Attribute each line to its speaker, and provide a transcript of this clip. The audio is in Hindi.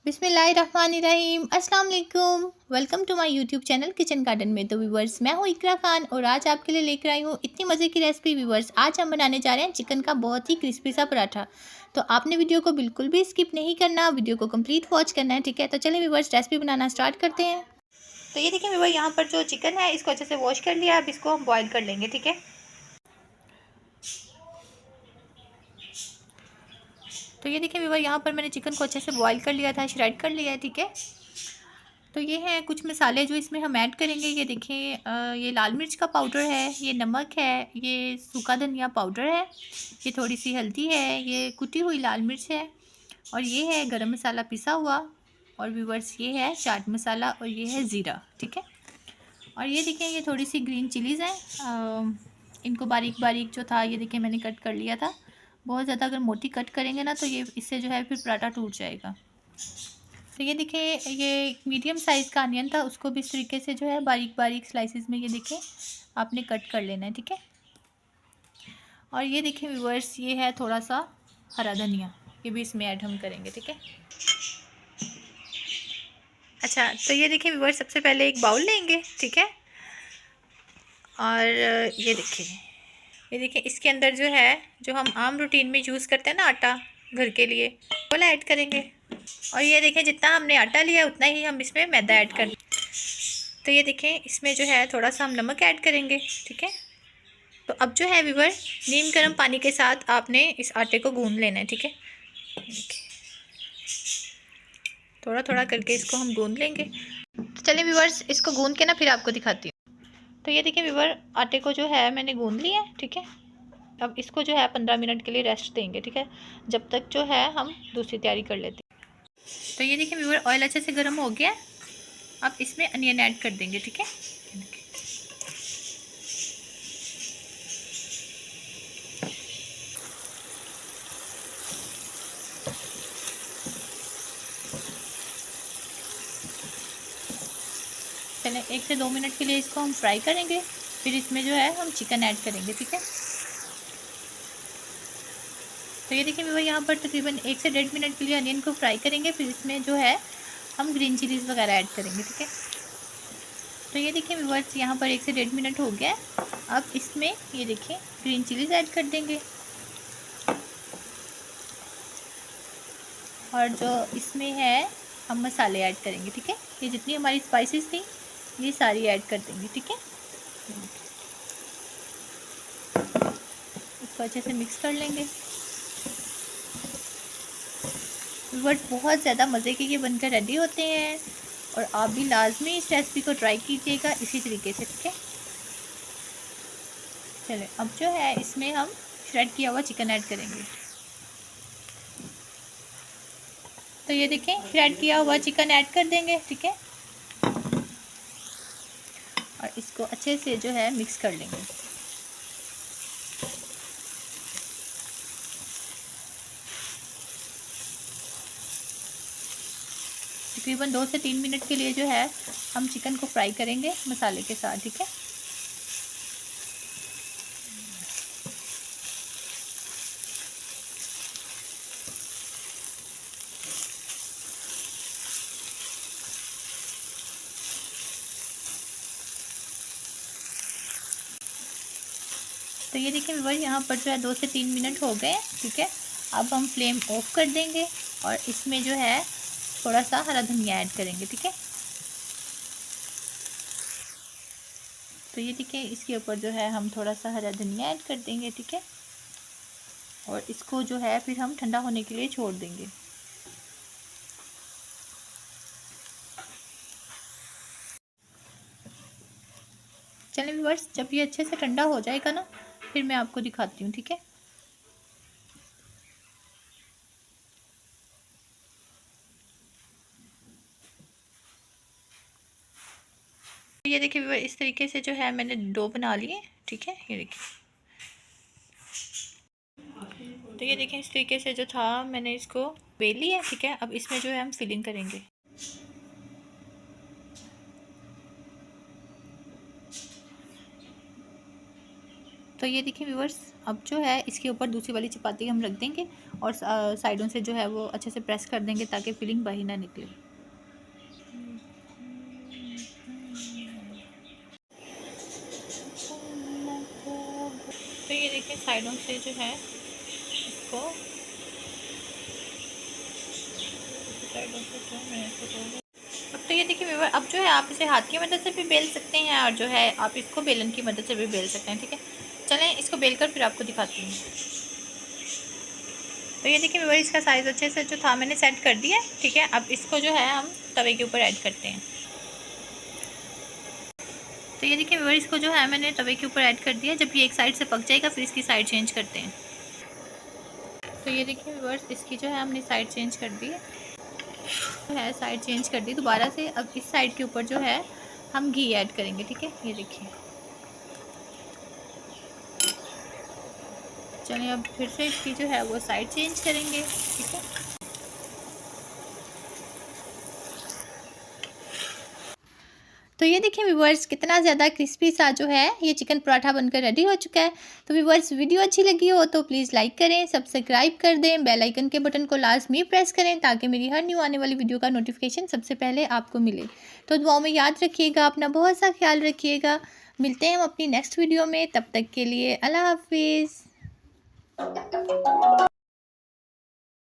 Speaker 1: बिस्मिल्लाहिर्रहमानिर्रहीम। अस्सलाम वालेकुम। Welcome to my YouTube channel kitchen garden में। तो व्यूवर्स, मैं हूँ इकरा खान और आज आपके लिए लेकर आई हूँ इतनी मज़े की रेसिपी। व्यूवर्स, आज हम बनाने जा रहे हैं चिकन का बहुत ही क्रिस्पी सा पराठा। तो आपने वीडियो को बिल्कुल भी स्किप नहीं करना, वीडियो को कंप्लीट वॉच करना है, ठीक है। तो चलिए व्यूवर्स, रेसिपी बनाना स्टार्ट करते हैं। तो ये देखिए व्यूवर, यहाँ पर जो चिकन है इसको अच्छे से वॉश कर लिया। अब इसको हम बॉयल कर लेंगे, ठीक है। तो ये देखिए व्यूवर, यहाँ पर मैंने चिकन को अच्छे से बॉईल कर लिया था, श्रेड कर लिया है, ठीक है। तो ये हैं कुछ मसाले जो इसमें हम ऐड करेंगे। ये देखें, ये लाल मिर्च का पाउडर है, ये नमक है, ये सूखा धनिया पाउडर है, ये थोड़ी सी हल्दी है, ये कुटी हुई लाल मिर्च है, और ये है गरम मसाला पिसा हुआ, और व्यूवर्स ये है चाट मसाला, और ये है ज़ीरा, ठीक है। और ये देखें, ये थोड़ी सी ग्रीन चिलीज़ हैं। इनको बारीक बारीक जो था ये देखें मैंने कट कर लिया था। बहुत ज़्यादा अगर मोटी कट करेंगे ना तो ये इससे जो है फिर पराठा टूट जाएगा। तो ये देखिए, ये मीडियम साइज़ का अनियन था, उसको भी इस तरीके से जो है बारीक बारीक स्लाइसेस में ये देखें आपने कट कर लेना है, ठीक है। और ये देखिए व्यूअर्स, ये है थोड़ा सा हरा धनिया, ये भी इसमें ऐड हम करेंगे, ठीक है। अच्छा, तो ये देखिए व्यूअर्स, सबसे पहले एक बाउल लेंगे, ठीक है। और ये देखिए इसके अंदर जो है, जो हम आम रूटीन में यूज़ करते हैं ना आटा घर के लिए, वो ऐड करेंगे। और ये देखें, जितना हमने आटा लिया उतना ही हम इसमें मैदा ऐड कर। तो ये देखें, इसमें जो है थोड़ा सा हम नमक ऐड करेंगे, ठीक है। तो अब जो है व्यूवर, नीम गर्म पानी के साथ आपने इस आटे को गूंद लेना है, ठीक है। थोड़ा थोड़ा करके इसको हम गूंद लेंगे। तो चलिए व्यूवर्स, इसको गूंद के ना फिर आपको दिखाती हूँ। तो ये देखिए व्यूवर, आटे को जो है मैंने गूंद लिया है, ठीक है। अब इसको जो है 15 मिनट के लिए रेस्ट देंगे, ठीक है, जब तक जो है हम दूसरी तैयारी कर लेते हैं। तो ये देखिए व्यूवर, ऑयल अच्छे से गर्म हो गया है। अब इसमें अनियन ऐड कर देंगे, ठीक है। चलें, 1 से 2 मिनट के लिए इसको हम फ्राई करेंगे, फिर इसमें जो है हम चिकन ऐड करेंगे, ठीक है। तो ये देखिए व्यूवर, यहाँ पर तकरीबन 1 से 1.5 मिनट के लिए अनियन को फ्राई करेंगे, फिर इसमें जो है हम ग्रीन चिलीज़ वगैरह ऐड करेंगे, ठीक है। तो ये देखिए व्यूवर्स, यहाँ पर 1 से 1.5 मिनट हो गया है। अब इसमें ये देखिए ग्रीन चिलीज़ ऐड कर देंगे, और जो इसमें है हम मसाले ऐड करेंगे, ठीक है। ये जितनी हमारी स्पाइसेस थी ये सारी ऐड कर देंगे, ठीक है। इसको अच्छे से मिक्स कर लेंगे। बट बहुत ज़्यादा मज़े के ये बनकर रेडी होते हैं, और आप भी लाजमी इस रेसिपी को ट्राई कीजिएगा इसी तरीके से, ठीक है। चलिए, अब जो है इसमें हम श्रेड किया हुआ चिकन ऐड करेंगे। तो ये देखें, श्रेड किया हुआ चिकन ऐड कर देंगे, ठीक है। और इसको अच्छे से जो है मिक्स कर लेंगे। तकरीबन 2 से 3 मिनट के लिए जो है हम चिकन को फ्राई करेंगे मसाले के साथ, ठीक है। तो ये देखिए व्यूअर, यहाँ पर जो है 2 से 3 मिनट हो गए, ठीक है। अब हम फ्लेम ऑफ कर देंगे और इसमें जो है थोड़ा सा हरा धनिया ऐड करेंगे, ठीक है। तो ये देखिए, इसके ऊपर जो है हम थोड़ा सा हरा धनिया ऐड कर देंगे, ठीक है। और इसको जो है फिर हम ठंडा होने के लिए छोड़ देंगे। चलिए व्यूअर्स, जब ये अच्छे से ठंडा हो जाएगा ना फिर मैं आपको दिखाती हूँ, ठीक है। ये देखिए व्यूअर, इस तरीके से जो है मैंने डो बना लिए, ठीक है। ये देखिए, तो ये देखें इस तरीके से जो था मैंने इसको बेल लिया, ठीक है। अब इसमें जो है हम फिलिंग करेंगे। तो ये देखिए व्यूअर्स, अब जो है इसके ऊपर दूसरी वाली चपाती हम रख देंगे और साइडों से जो है वो अच्छे से प्रेस कर देंगे ताकि फिलिंग बाहर ना निकले। तो ये देखिए साइडों से जो है इसको साइडों से जो है मैंने इसको अब तो ये देखिए व्यूअर, अब जो है आप इसे हाथ की मदद से भी बेल सकते हैं और जो है आप इसको बेलन की मदद से भी बेल सकते हैं। ठीक है, चलें इसको बेल कर फिर आपको दिखाती हूँ। तो ये देखिए व्यूअर, इसका साइज़ अच्छे से जो था मैंने सेट कर दिया है। ठीक है, अब इसको जो है हम तवे के ऊपर ऐड करते हैं। तो ये देखिए व्यूअर, इसको जो है मैंने तवे के ऊपर ऐड कर दिया। जब ये एक साइड से पक जाएगा फिर इसकी साइड चेंज करते हैं। तो ये देखिए व्यूअर्स, इसकी जो है हमने साइड चेंज कर दी है साइड चेंज कर दी दोबारा से। अब इस साइड के ऊपर जो है हम घी ऐड करेंगे। ठीक है, ये देखिए। चलिए अब फिर से इसकी जो है वो साइड चेंज करेंगे। ठीक है, तो ये देखिए व्यूअर्स, कितना ज़्यादा क्रिस्पी सा जो है ये चिकन पराठा बनकर रेडी हो चुका है। तो व्यूअर्स, वीडियो अच्छी लगी हो तो प्लीज़ लाइक करें, सब्सक्राइब कर दें, बेल आइकन के बटन को लाजमी प्रेस करें ताकि मेरी हर न्यू आने वाली वीडियो का नोटिफिकेशन सबसे पहले आपको मिले। तो दुआओं में याद रखिएगा, अपना बहुत सा ख्याल रखिएगा। मिलते हैं हम अपनी नेक्स्ट वीडियो में, तब तक के लिए अल्लाह हाफिज़।